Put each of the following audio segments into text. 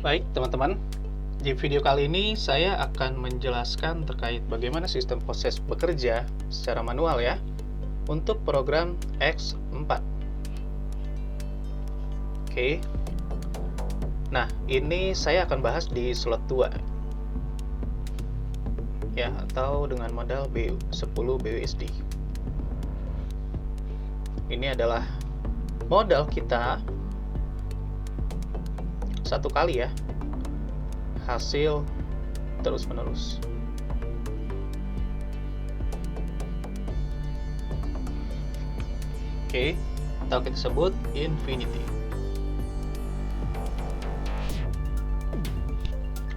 Baik, teman-teman. Di video kali ini saya akan menjelaskan terkait bagaimana sistem proses bekerja secara manual ya untuk program X4. Oke. Nah, ini saya akan bahas di slot 2. Ya, atau dengan modal 10 BUSD. Ini adalah modal kita satu kali ya. Hasil terus-menerus. Oke, atau kita sebut infinity.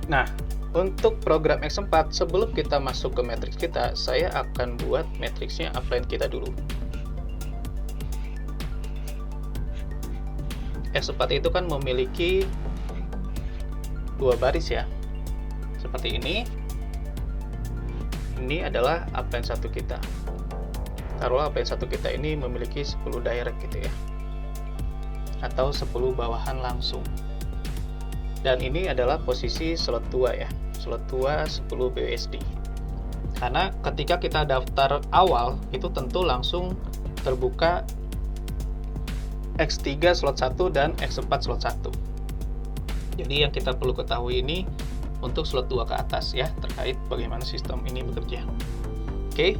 Nah, untuk program X4, sebelum kita masuk ke matriks kita, saya akan buat matriksnya upline kita dulu. X4 itu kan memiliki dua baris ya, seperti ini. Ini adalah upline 1 kita. Taruhlah upline 1 kita ini memiliki 10 direct gitu ya, atau 10 bawahan langsung. Dan ini adalah posisi slot 2 ya, slot 2 10 BUSD. Karena ketika kita daftar awal, itu tentu langsung terbuka X3 slot 1 dan X4 slot 1. Jadi yang kita perlu ketahui ini untuk slot 2 ke atas ya, terkait bagaimana sistem ini bekerja. Oke.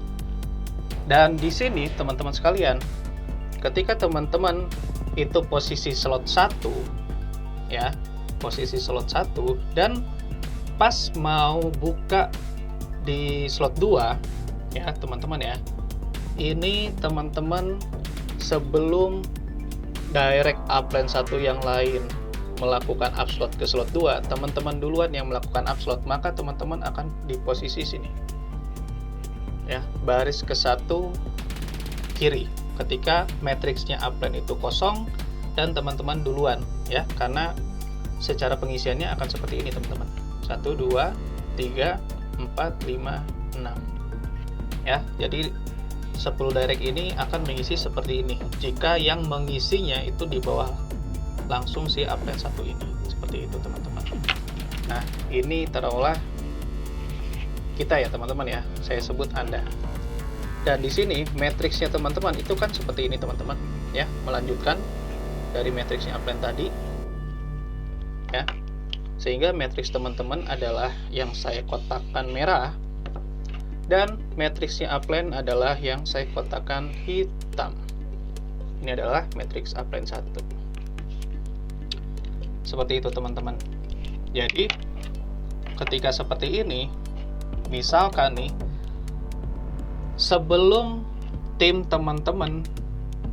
Dan di sini teman-teman sekalian, ketika teman-teman itu posisi slot 1 ya, posisi slot 1 dan pas mau buka di slot 2 ya, teman-teman ya. Ini teman-teman sebelum direct upline 1 yang lain melakukan upslot ke slot 2, teman-teman duluan yang melakukan upslot, maka teman-teman akan di posisi sini ya, baris ke 1 kiri ketika matriksnya upline itu kosong dan teman-teman duluan ya, karena secara pengisiannya akan seperti ini teman-teman, 1, 2, 3, 4, 5, 6 ya. Jadi 10 direct ini akan mengisi seperti ini jika yang mengisinya itu di bawah langsung si upline 1 ini, seperti itu teman-teman. Nah, ini taruhlah kita ya teman-teman ya, saya sebut Anda. Dan di sini matriksnya teman-teman itu kan seperti ini teman-teman ya, melanjutkan dari matriksnya upline tadi ya, sehingga matriks teman-teman adalah yang saya kotakkan merah dan matriksnya upline adalah yang saya kotakkan hitam. Ini adalah matriks upline 1. Seperti itu teman-teman. Jadi ketika seperti ini, misalkan nih, sebelum tim teman-teman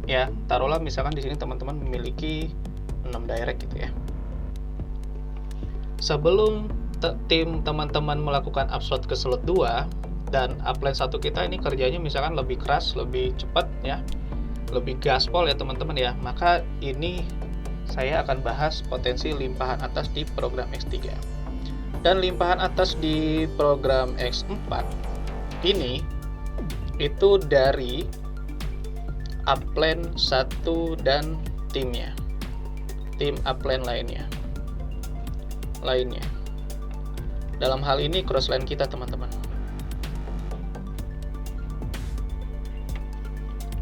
ya, taruhlah misalkan di sini teman-teman memiliki 6 direct gitu ya. Sebelum tim teman-teman melakukan upslot ke slot 2 dan upline 1 kita ini kerjanya misalkan lebih keras, lebih cepat ya, lebih gaspol ya teman-teman ya, maka ini saya akan bahas potensi limpahan atas di program X3. Dan limpahan atas di program X4 ini itu dari upline 1 dan timnya, tim upline lainnya. Dalam hal ini crossline kita teman-teman.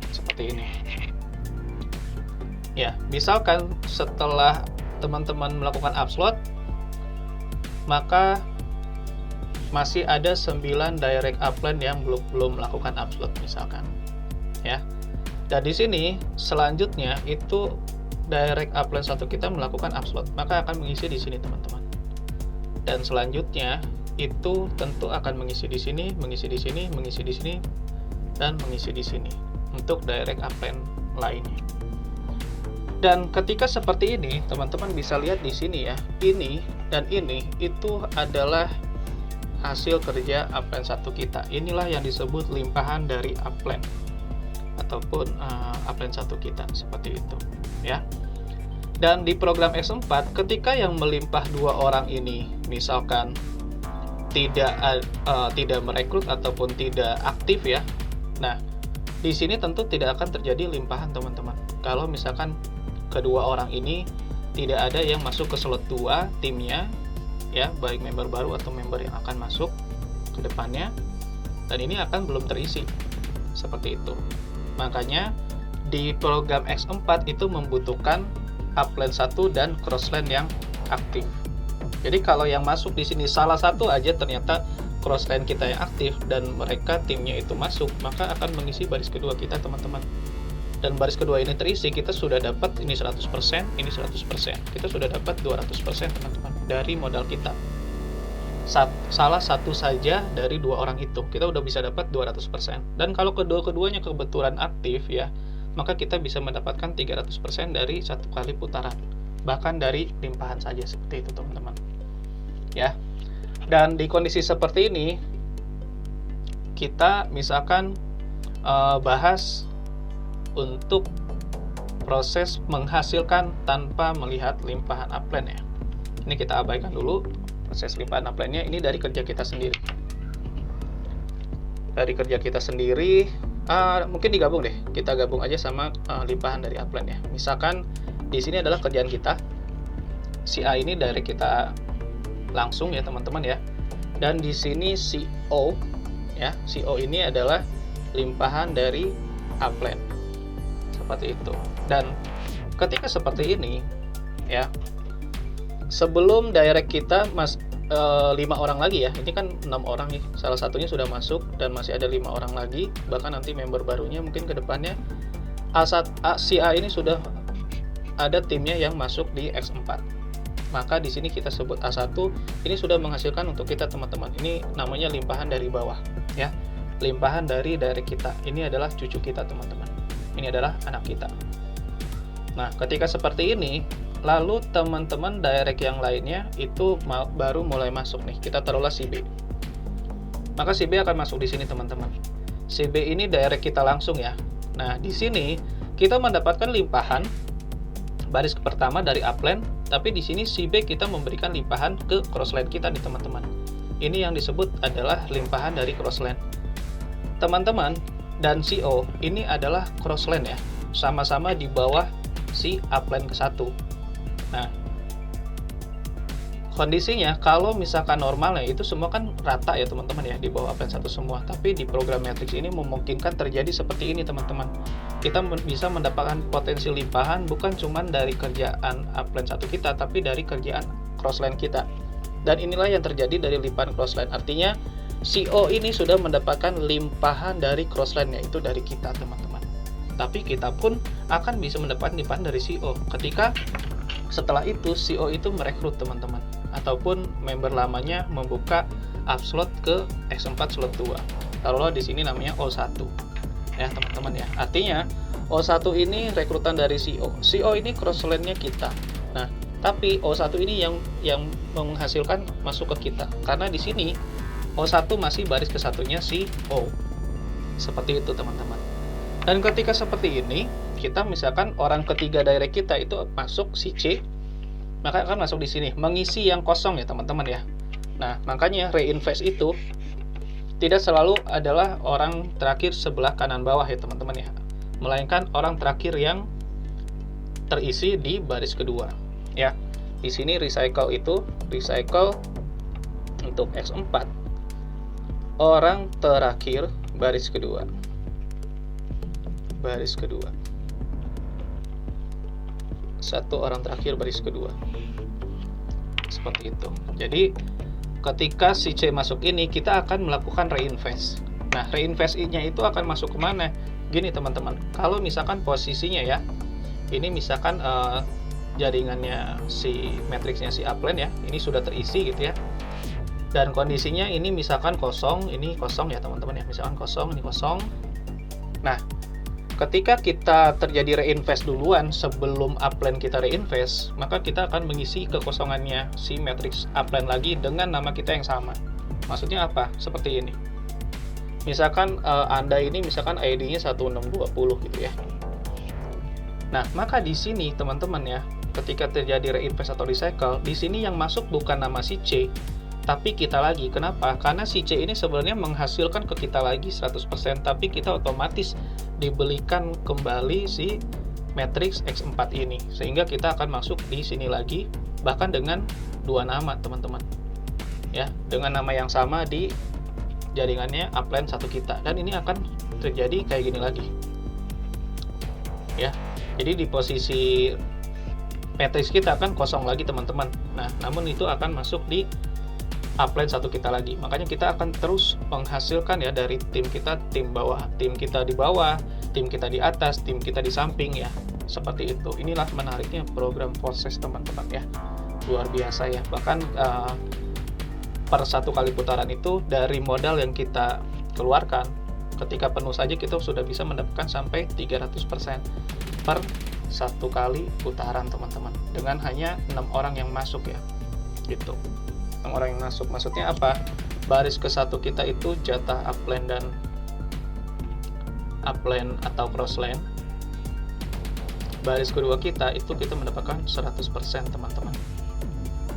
Seperti ini. Ya, misalkan setelah teman-teman melakukan upslot, maka masih ada 9 direct upline yang belum melakukan upslot misalkan. Ya. Dan di sini selanjutnya itu direct upline 1 kita melakukan upslot, maka akan mengisi di sini teman-teman. Dan selanjutnya itu tentu akan mengisi di sini, mengisi di sini, mengisi di sini, dan mengisi di sini untuk direct upline lainnya. Dan ketika seperti ini, teman-teman bisa lihat di sini ya, ini dan ini itu adalah hasil kerja upline 1 kita. Inilah yang disebut limpahan dari upline ataupun upline 1 kita, seperti itu ya. Dan di program X4, ketika yang melimpah 2 orang ini misalkan tidak merekrut ataupun tidak aktif ya, nah di sini tentu tidak akan terjadi limpahan teman-teman. Kalau misalkan kedua orang ini tidak ada yang masuk ke slot 2 timnya, ya, baik member baru atau member yang akan masuk ke depannya, dan ini akan belum terisi, seperti itu. Makanya di program X4 itu membutuhkan upline 1 dan crossline yang aktif. Jadi kalau yang masuk di sini salah satu aja ternyata crossline kita yang aktif dan mereka timnya itu masuk, maka akan mengisi baris kedua kita, teman-teman. Dan baris kedua ini terisi, kita sudah dapat ini 100%, ini 100%. Kita sudah dapat 200%, teman-teman, dari modal kita. Salah satu saja dari dua orang itu, kita udah bisa dapat 200%. Dan kalau kedua-keduanya kebetulan aktif ya, maka kita bisa mendapatkan 300% dari satu kali putaran. Bahkan dari limpahan saja, seperti itu, teman-teman. Ya. Dan di kondisi seperti ini, kita misalkan bahas untuk proses menghasilkan tanpa melihat limpahan upline ya. Ini kita abaikan dulu proses limpahan upline-nya. Ini dari kerja kita sendiri. Dari kerja kita sendiri, mungkin digabung deh. Kita gabung aja sama limpahan dari upline ya. Misalkan di sini adalah kerjaan kita. Si A ini dari kita langsung ya, teman-teman ya. Dan di sini si O ya, si O ini adalah limpahan dari upline. Seperti itu. Dan ketika seperti ini ya, sebelum direct kita 5 orang lagi ya, ini kan 6 orang nih, salah satunya sudah masuk dan masih ada 5 orang lagi, bahkan nanti member barunya mungkin ke depannya si A ini sudah ada timnya yang masuk di X4. Maka di sini kita sebut A1, ini sudah menghasilkan untuk kita, teman-teman. Ini namanya limpahan dari bawah ya. Limpahan dari direct kita. Ini adalah cucu kita, teman-teman. Ini adalah anak kita. Nah, ketika seperti ini, lalu teman-teman direct yang lainnya itu baru mulai masuk nih. Kita taruhlah si B. Maka si B akan masuk di sini, teman-teman. Si B ini direct kita langsung ya. Nah, di sini kita mendapatkan limpahan baris pertama dari upline, tapi di sini si B kita memberikan limpahan ke crossline kita nih, teman-teman. Ini yang disebut adalah limpahan dari crossline. Teman-teman dan si O ini adalah crossline ya. Sama-sama di bawah si upline ke-1. Nah, kondisinya kalau misalkan normalnya itu semua kan rata ya, teman-teman ya, di bawah upline 1 semua. Tapi di program matrix ini memungkinkan terjadi seperti ini, teman-teman. Kita bisa mendapatkan potensi limpahan bukan cuma dari kerjaan upline 1 kita, tapi dari kerjaan crossline kita. Dan inilah yang terjadi dari limpahan crossline. Artinya CO ini sudah mendapatkan limpahan dari crossline, yaitu dari kita, teman-teman. Tapi kita pun akan bisa mendapatkan limpahan dari CO ketika setelah itu CO itu merekrut, teman-teman, ataupun member lamanya membuka upslot ke X4 slot 2. Taruhlah di sini namanya O1 ya, teman-teman ya. Artinya O1 ini rekrutan dari CO. CO ini crossline-nya kita. Nah, tapi O1 ini yang menghasilkan masuk ke kita. Karena di sini O1 masih baris ke-1-nya si O. Seperti itu, teman-teman. Dan ketika seperti ini, kita misalkan orang ketiga direct kita itu masuk si C, maka akan masuk di sini mengisi yang kosong ya, teman-teman ya. Nah, makanya reinvest itu tidak selalu adalah orang terakhir sebelah kanan bawah ya, teman-teman ya, melainkan orang terakhir yang terisi di baris kedua ya. Di sini recycle untuk X4 orang terakhir baris kedua. Satu orang terakhir baris kedua. Seperti itu. Jadi ketika si C masuk ini, kita akan melakukan reinvest. Nah, reinvest-nya itu akan masuk kemana? Gini, teman-teman. Kalau misalkan posisinya ya, ini misalkan jaringannya si matriksnya si upline ya, ini sudah terisi gitu ya. Dan kondisinya ini misalkan kosong, ini kosong ya, teman-teman ya. Misalkan kosong, ini kosong. Nah, ketika kita terjadi reinvest duluan sebelum upline kita reinvest, maka kita akan mengisi kekosongannya si matrix upline lagi dengan nama kita yang sama. Maksudnya apa? Seperti ini. Misalkan Anda ini misalkan ID-nya 1620 gitu ya. Nah, maka di sini teman-teman ya, ketika terjadi reinvest atau recycle, di sini yang masuk bukan nama si C, tapi kita lagi. Kenapa? Karena si C ini sebenarnya menghasilkan ke kita lagi 100%, tapi kita otomatis dibelikan kembali si matriks X4 ini, sehingga kita akan masuk di sini lagi, bahkan dengan dua nama teman-teman ya, dengan nama yang sama di jaringannya upline satu kita, dan ini akan terjadi kayak gini lagi ya. Jadi di posisi matriks kita akan kosong lagi teman-teman. Nah, namun itu akan masuk di upline satu kita lagi. Makanya kita akan terus menghasilkan ya dari tim kita, tim bawah, tim kita di bawah, tim kita di atas, tim kita di samping ya. Seperti itu. Inilah menariknya program proses teman-teman ya. Luar biasa ya. Bahkan per satu kali putaran itu dari modal yang kita keluarkan, ketika penuh saja kita sudah bisa mendapatkan sampai 300% per satu kali putaran teman-teman, dengan hanya 6 orang yang masuk ya gitu. 6 orang yang masuk, maksudnya apa? Baris ke satu kita itu jatah upline dan upline atau crossline. Baris kedua kita itu kita mendapatkan 100% teman-teman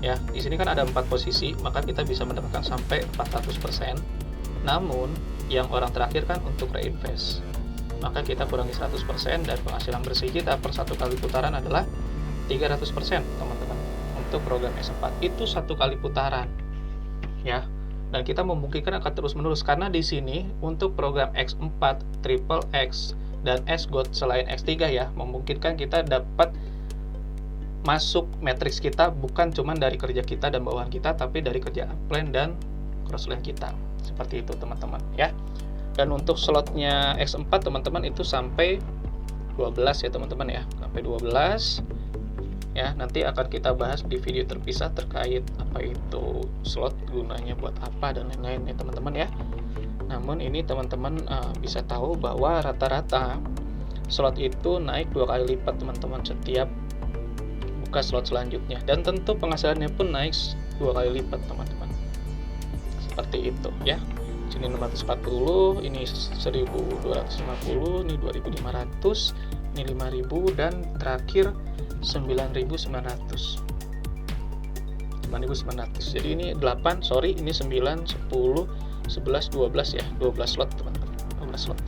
ya. Di sini kan ada 4 posisi, maka kita bisa mendapatkan sampai 400%. Namun yang orang terakhir kan untuk reinvest, maka kita kurangi 100%, dan penghasilan bersih kita per satu kali putaran adalah 300% teman-teman. Untuk program S4 itu satu kali putaran ya, dan kita memungkinkan akan terus menerus, karena di sini untuk program X4, Triple X, dan S-GOT selain X3 ya, memungkinkan kita dapat masuk matriks kita bukan cuma dari kerja kita dan bawahan kita, tapi dari kerja upline dan crossline kita. Seperti itu teman-teman ya. Dan untuk slotnya X4 teman-teman itu sampai 12 ya teman-teman ya, sampai 12 ya. Nanti akan kita bahas di video terpisah terkait apa itu slot, gunanya buat apa, dan lain-lain ya teman-teman ya. Namun ini teman-teman bisa tahu bahwa rata-rata slot itu naik 2 kali lipat teman-teman setiap buka slot selanjutnya, dan tentu penghasilannya pun naik 2 kali lipat teman-teman. Seperti itu ya. Sini 640, ini 1250, ini 2500, ini 5000, dan terakhir 9900. 9900. Jadi ini 8, ini 9, 10, 11, 12 ya. 12 slot teman-teman. 12 slot.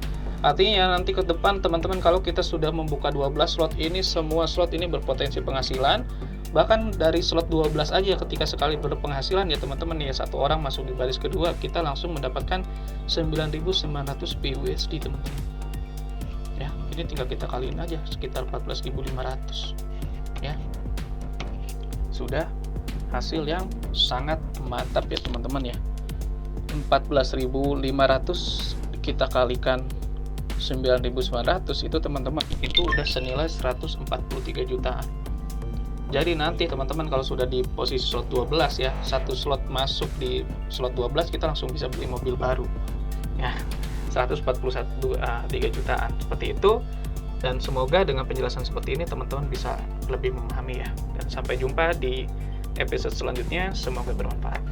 Artinya nanti ke depan teman-teman, kalau kita sudah membuka 12 slot ini, semua slot ini berpotensi penghasilan. Bahkan dari slot 12 aja ketika sekali berpenghasilan ya teman-teman ya, satu orang masuk di baris kedua, kita langsung mendapatkan 9.900 PUSD teman-teman. Ya, ini tinggal kita kaliin aja sekitar 14.500 ya. Sudah hasil yang sangat mantap ya teman-teman ya. 14.500 kita kalikan 9.900 itu teman-teman, itu udah senilai 143 jutaan. Jadi nanti teman-teman kalau sudah di posisi slot 12 ya, satu slot masuk di slot 12, kita langsung bisa beli mobil baru ya, 141,3 jutaan seperti itu. Dan semoga dengan penjelasan seperti ini teman-teman bisa lebih memahami ya. Dan sampai jumpa di episode selanjutnya, semoga bermanfaat.